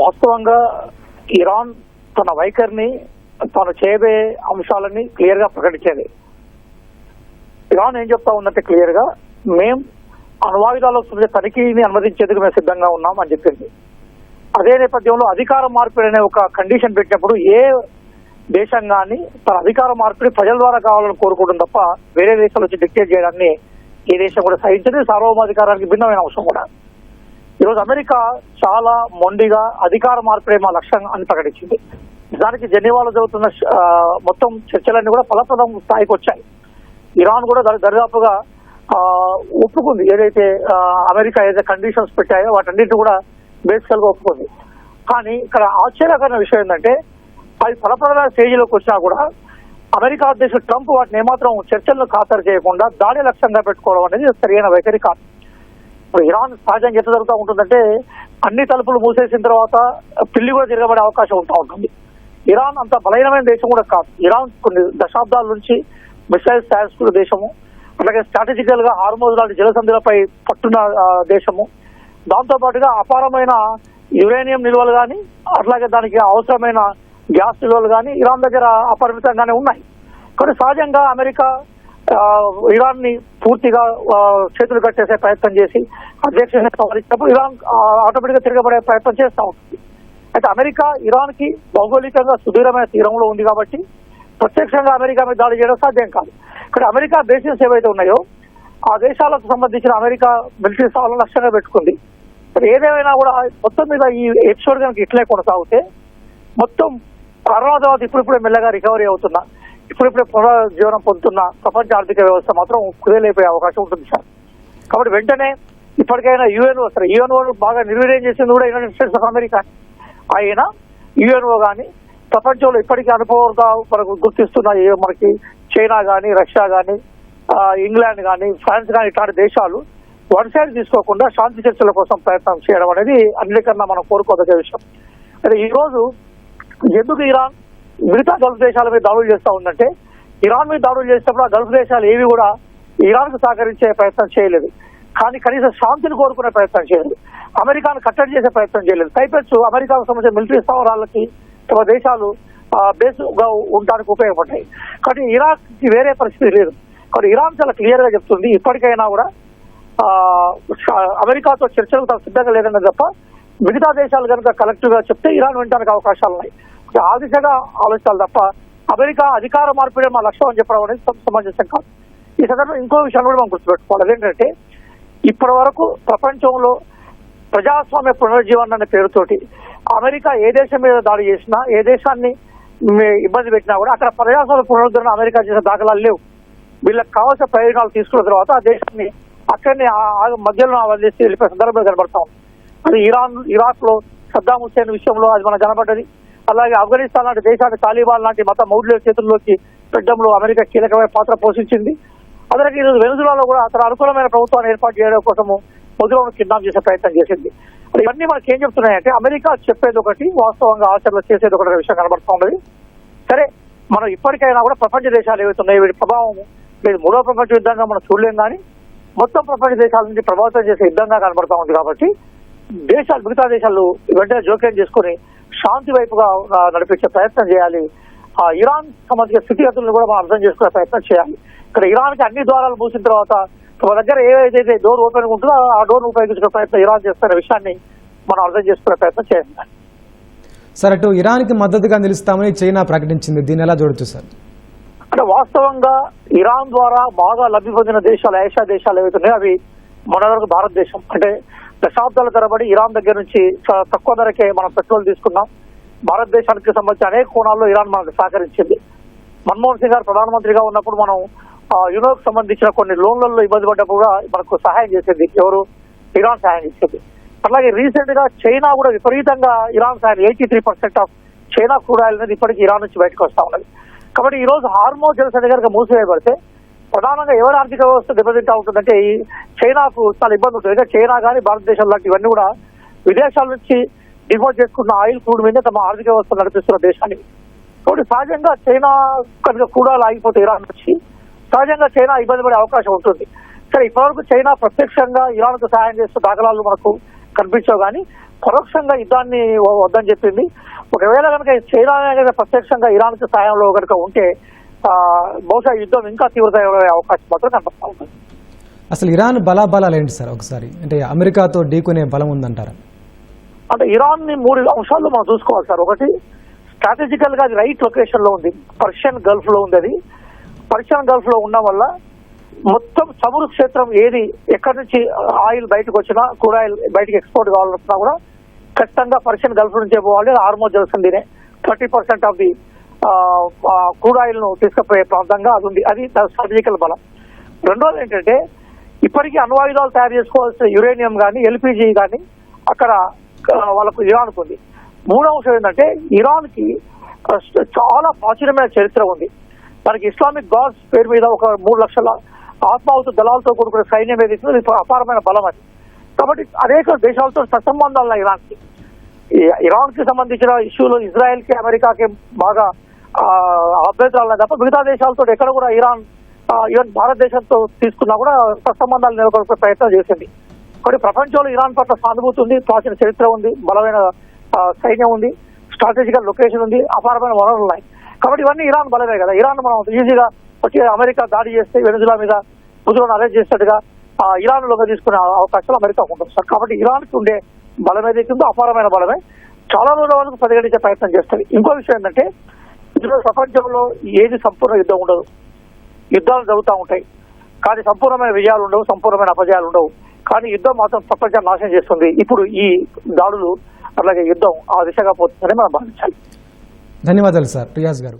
వాస్తవంగా ఇరాన్ తన వైఖరిని తాను చేయబోయే అంశాలని క్లియర్ గా ప్రకటించేది. ఇరాన్ ఏం చెప్తా ఉందంటే క్లియర్ గా మేం అణ్వాయుధాల తనిఖీని అనుమతించేందుకు మేము సిద్ధంగా ఉన్నాం అని చెప్పింది. అదే నేపథ్యంలో అధికార మార్పిడి అనే ఒక కండిషన్ పెట్టినప్పుడు ఏ దేశం కానీ తన అధికార మార్పిడి ప్రజల ద్వారా కావాలని కోరుకోవడం తప్ప వేరే దేశాలు వచ్చి డిక్టేట్ చేయడాన్ని ఏ దేశం కూడా సహించదు. సార్వభౌమాధికారానికి భిన్నమైన అంశం కూడా. ఈరోజు అమెరికా చాలా మొండిగా అధికార మార్పిడే మా లక్ష్యం అని ప్రకటించింది. దానికి జెనీవాలో జరుగుతున్న మొత్తం చర్చలన్నీ కూడా ఫలప్రదం స్థాయికి వచ్చాయి. ఇరాన్ కూడా దరిదాపుగా ఒప్పుకుంది. ఏదైతే అమెరికా ఏదైతే కండిషన్స్ పెట్టాయో వాటన్నిటిని కూడా బేసికల్ గా ఒప్పుకుంది. కానీ ఇక్కడ ఆశ్చర్యకరమైన విషయం ఏంటంటే అది ఫలప్రదమైన స్టేజీలోకి వచ్చినా కూడా అమెరికా అధ్యక్షుడు ట్రంప్ వాటిని ఏమాత్రం చర్చలను ఖాతరు చేయకుండా దాడి లక్ష్యంగా పెట్టుకోవడం అనేది సరైన వైఖరి కాదు. ఇప్పుడు ఇరాన్ సహజంగా ఎంత జరుగుతూ ఉంటుందంటే అన్ని తలుపులు మూసేసిన తర్వాత పిల్లి కూడా తిరగబడే అవకాశం ఉంటుంది. ఇరాన్ అంత బలహీనమైన దేశం కూడా కాదు. ఇరాన్ కొన్ని దశాబ్దాల నుంచి మిసైల్స్ తయారు దేశము, అలాగే స్ట్రాటజికల్ గా హార్మోజ్ లాంటి జలసంధిలపై పట్టున్న దేశము. దాంతో పాటుగా అపారమైన యురేనియం నిల్వలు కానీ అట్లాగే దానికి అవసరమైన గ్యాస్ నిల్వలు కానీ ఇరాన్ దగ్గర అపరిమితంగానే ఉన్నాయి. కానీ సహజంగా అమెరికా ఇరాన్ ని పూర్తిగా చేతులు కట్టేసే ప్రయత్నం చేసి అధ్యక్షుడు వహించినప్పుడు ఇరాన్ ఆటోమేటిక్ గా తిరగబడే ప్రయత్నం చేస్తూ ఉంటుంది. అయితే అమెరికా ఇరాన్ కి భౌగోళికంగా సుదూరమైన తీరంలో ఉంది కాబట్టి ప్రత్యక్షంగా అమెరికా మీద దాడి చేయడం సాధ్యం కాదు. ఇక్కడ అమెరికా బేసిస్ ఏవైతే ఉన్నాయో ఆ దేశాలకు సంబంధించిన అమెరికా మిలిటరీ సవాళ్ళను లక్ష్యంగా పెట్టుకుంది. ఏదేమైనా కూడా మొత్తం మీద ఈ ఎపిసోడ్ కనుక ఇట్లే కొనసాగితే మొత్తం కరోనా తర్వాత ఇప్పుడిప్పుడే మెల్లగా రికవరీ అవుతున్నా, ఇప్పుడిప్పుడే పునరుజ్జీవనం పొందుతున్న ప్రపంచ ఆర్థిక వ్యవస్థ మాత్రం కుదేలైపోయే అవకాశం ఉంటుంది సార్. కాబట్టి వెంటనే ఇప్పటికైనా యుఎన్ఓ సరే యుఎన్ఓ బాగా నిర్వీర్యం చేసింది కూడా యునైటెడ్ స్టేట్స్ ఆఫ్ అమెరికా. అయినా యుఎన్ఓ కానీ ప్రపంచంలో ఇప్పటికీ అనుభవంగా మనకు గుర్తిస్తున్న మనకి చైనా కానీ, రష్యా కానీ, ఇంగ్లాండ్ కానీ, ఫ్రాన్స్ కానీ ఇట్లాంటి దేశాలు వన్ సైడ్ తీసుకోకుండా శాంతి చర్చల కోసం ప్రయత్నం చేయడం అనేది అన్నిటికన్నా మనం కోరుకోదగ్గ విషయం. అయితే ఈ రోజు ఎందుకు ఇరాన్ మిగతా గల్ఫ్ దేశాల మీద దాడులు చేస్తూ ఉందంటే ఇరాన్ మీద దాడులు చేసేటప్పుడు ఆ గల్ఫ్ దేశాలు ఏవి కూడా ఇరాన్ కు సహకరించే ప్రయత్నం చేయలేదు. కానీ కనీసం శాంతిని కోరుకునే ప్రయత్నం చేయలేదు. అమెరికాను కట్టడి చేసే ప్రయత్నం చేయలేదు. పైపెచ్చు అమెరికాకు సంబంధించిన మిలిటరీ స్థావరాలకి తమ దేశాలు బేస్గా ఉండడానికి ఉపయోగపడ్డాయి. కానీ ఇరాక్ కి వేరే పరిస్థితి లేదు. కానీ ఇరాన్ చాలా క్లియర్ గా చెప్తుంది ఇప్పటికైనా కూడా అమెరికాతో చర్చలకు తాను సిద్ధంగా లేదన్నది తప్ప మిగతా దేశాలు కనుక కలెక్టివ్ గా చెప్తే ఇరాన్ వినడానికి అవకాశాలు ఉన్నాయి. ఆ దిశగా ఆలోచించాలి తప్ప అమెరికా అధికార మార్పిడే మా లక్ష్యం అని చెప్పడం అనేది సమంజసం కాదు. ఈ సందర్భంలో ఇంకో విషయాన్ని కూడా మనం గుర్తుపెట్టుకోవాలి. అదేంటంటే ఇప్పటి వరకు ప్రపంచంలో ప్రజాస్వామ్య పునరుజ్జీవనం అనే పేరుతోటి అమెరికా ఏ దేశం మీద దాడి చేసినా, ఏ దేశాన్ని ఇబ్బంది పెట్టినా కూడా అక్కడ ప్రజాస్వామ్య పునరుద్ధరణ అమెరికా చేసిన దాఖలాలు లేవు. వీళ్ళకి కావాల్సిన ప్రయోజనాలు తీసుకున్న తర్వాత ఆ దేశాన్ని అక్కడిని మధ్యలో వదిలేసి వెళ్ళిపోయే సందర్భంలో కనబడతాం. అది ఇరాక్ లో సద్దాం హుస్సేన్ విషయంలో అది మనకు కనబడ్డది. అలాగే ఆఫ్ఘనిస్తాన్ లాంటి దేశాన్ని తాలిబాన్ లాంటి మత మౌఢ్యుల చేతుల్లోకి పెట్టడంలో అమెరికా కీలకమైన పాత్ర పోషించింది. అలాగే ఈరోజు వెనుజులాలో కూడా అతను అనుకూలమైన ప్రభుత్వాన్ని ఏర్పాటు చేయడం కోసము మొదలు కిడ్నాప్ చేసే ప్రయత్నం చేసింది. ఇవన్నీ మనకి ఏం చెప్తున్నాయంటే అమెరికా చెప్పేది ఒకటి, వాస్తవంగా ఆచరణలో చేసేది ఒకటి విషయం కనబడుతూ ఉన్నది. సరే మనం ఇప్పటికైనా కూడా ప్రపంచ దేశాలు ఏవైతే ఉన్నాయో వీటి ప్రభావం లేదు మూడో ప్రపంచ యుద్ధంగా మనం చూడలేం, కానీ మొత్తం ప్రపంచ దేశాల నుంచి ప్రభావితం చేసే యుద్ధంగా కనబడతా ఉంది. కాబట్టి మిగతా దేశాలు వెంటనే జోక్యం చేసుకుని శాంతి వైపుగా నడిపించే ప్రయత్నం చేయాలి. ఆ ఇరాన్ సంబంధించిన స్థితిగతులను కూడా మనం అర్థం చేసుకునే ప్రయత్నం చేయాలి. ఇక్కడ ఇరాన్ కి అన్ని ద్వారాలు మూసిన తర్వాత తమ దగ్గర ఏదైతే డోర్ ఓపెన్ ఉంటుందో ఆ డోర్ ఉపయోగించుకునే ప్రయత్నం ఇరాన్ చేస్తున్న విషయాన్ని మనం అర్థం చేసుకునే ప్రయత్నం చేయాలి. సార్ అటు ఇరాన్ కి మద్దతుగా నిలుస్తామని చైనా ప్రకటించింది, దీన్ని ఎలా చూడొచ్చు సార్? అంటే వాస్తవంగా ఇరాన్ ద్వారా బాగా లబ్ధి పొందిన దేశాలు ఏషియా దేశాలు ఏవైతే ఉన్నాయో అవి మొన్న వరకు భారతదేశం. అంటే దశాబ్దాల తరబడి ఇరాన్ దగ్గర నుంచి చాలా తక్కువ ధరకే మనం పెట్రోల్ తీసుకున్నాం. భారతదేశానికి సంబంధించి అనేక కోణాల్లో ఇరాన్ మనకు సహకరించింది. మన్మోహన్ సింగ్ గారు ప్రధానమంత్రిగా ఉన్నప్పుడు మనం యునోకు సంబంధించిన కొన్ని లోన్లలో ఇబ్బంది పడ్డప్పుడు కూడా మనకు సహాయం చేసింది. ఎవరు? ఇరాన్ సహాయం చేసింది. అలాగే రీసెంట్ గా చైనా కూడా విపరీతంగా ఇరాన్ సహాయం 83% ఆఫ్ చైనా క్రూడ్ ఆయిల్ అనేది ఇప్పటికీ ఇరాన్ నుంచి బయటకు వస్తా ఉన్నది. కాబట్టి ఈ రోజు హార్మోజ్ జలసంధి కనుక మూసివేయబడితే ప్రధానంగా ఎవరి ఆర్థిక వ్యవస్థ దెబ్బతింటా ఉంటుందంటే ఈ చైనాకు చాలా ఇబ్బంది ఉంటుంది. చైనా కానీ భారతదేశం లాంటి ఇవన్నీ కూడా విదేశాల నుంచి దిగుమతి చేసుకున్న ఆయిల్ క్రూడ్ మీద తమ ఆర్థిక వ్యవస్థ నడిపిస్తున్న దేశాన్ని. కాబట్టి సహజంగా చైనా కనుక క్రూడ్ ఆయిల్ ఆగిపోతే ఇరాన్ నుంచి సహజంగా చైనా ఇబ్బంది పడే అవకాశం ఉంటుంది. సరే ఇప్పటివరకు చైనా ప్రత్యక్షంగా ఇరాన్ కు సహాయం చేస్తున్న దాఖలాలు మనకు కనిపించవు కానీ పరోక్షంగా యుద్ధాన్ని వద్దని చెప్పింది. ఒకవేళ కనుక చైనా ప్రత్యక్షంగా ఇరాన్ కి సాయంలో కనుక ఉంటే బహుశా యుద్ధం ఇంకా తీవ్రత అవకాశం మాత్రం కనిపిస్తా ఉంటుంది. అసలు ఇరాన్ బలాబలాలు ఏంటి సార్ ఒకసారి, అంటే అమెరికాతో ఢీకొనే బలం ఉందంటారా? అంటే ఇరాన్ ని 3 అంశాల్లో మనం చూసుకోవాలి సార్. ఒకటి, స్ట్రాటజికల్ గా అది రైట్ లొకేషన్ లో ఉంది, పర్షియన్ గల్ఫ్ లో ఉంది. అది పర్షియన్ గల్ఫ్ లో ఉండడం వల్ల మొత్తం చమురు క్షేత్రం ఏది ఎక్కడి నుంచి ఆయిల్ బయటకు వచ్చినా, క్రూడ్ ఆయిల్ బయటకు ఎక్స్పోర్ట్ కావాలన్నా కూడా ఖచ్చితంగా పర్షియన్ గల్ఫ్ నుంచే పోవాలి. హార్మోజ్ జలసంధినే 30% ఆఫ్ ది క్రూడ్ ఆయిల్ ను తీసుకుపోయే ప్రాంతంగా అది ఉంది. అది స్ట్రాటజికల్ బలం. రెండోది ఏంటంటే ఇప్పటికీ అణ్వాయుధాలు తయారు చేసుకోవాల్సిన యురేనియం కానీ ఎల్పిజి కానీ అక్కడ వాళ్ళకు ఇరాన్కు ఉంది. మూడో అంశం ఏంటంటే ఇరాన్ కి చాలా ప్రాచీనమైన చరిత్ర ఉంది. మనకి ఇస్లామిక్ గాడ్స్ పేరు మీద ఒక 3 లక్షల ఆత్మాహుతి దళాలతో కూడుకున్న సైన్యం ఏదైతే అపారమైన బలం అది. కాబట్టి అనేక దేశాలతో సత్సంబంధాలు ఇరాన్కి. ఇరాన్ కి సంబంధించిన ఇష్యూలు ఇజ్రాయెల్ కి అమెరికాకి బాగా అభ్యంతరాలు తప్ప మిగతా దేశాలతో ఎక్కడ కూడా ఇరాన్ ఈవెన్ భారతదేశంతో తీసుకున్నా కూడా సత్సంబంధాలు నెలకొల్పే ప్రయత్నం చేసింది. కాబట్టి ప్రపంచంలో ఇరాన్ పట్ల సానుభూతి ఉంది, ప్రాచీన చరిత్ర ఉంది, బలమైన సైన్యం ఉంది, స్ట్రాటజికల్ లొకేషన్ ఉంది, అపారమైన వనరులు ఉన్నాయి. కాబట్టి ఇవన్నీ ఇరాన్ బలమే కదా. ఇరాన్ మనం ఈజీగా వచ్చి అమెరికా దాడి చేస్తే వెనుజులా మీద ముజులను అరెస్ట్ చేసినట్టుగా ఇరాన్ లోగా తీసుకునే అవకాశాలు అమెరికాకు ఉంటుంది సార్. కాబట్టి ఇరాన్ కి ఉండే బలం ఏదైతే ఉందో అపారమైన బలమే, చాలా రోజుల వరకు పరిగణించే ప్రయత్నం చేస్తుంది. ఇంకో విషయం ఏంటంటే ఇందులో ప్రపంచంలో ఏది సంపూర్ణ యుద్ధం ఉండదు, యుద్ధాలు జరుగుతూ ఉంటాయి కానీ సంపూర్ణమైన విజయాలు ఉండవు, సంపూర్ణమైన అపజయాలు ఉండవు. కానీ యుద్ధం మాత్రం ప్రపంచాన్ని నాశనం చేస్తుంది. ఇప్పుడు ఈ దాడులు అట్లాగే యుద్ధం ఆ దిశగా పోతుందని మనం భావించాలి. ధన్యవాదాలు సార్ రియాజ్ గారు.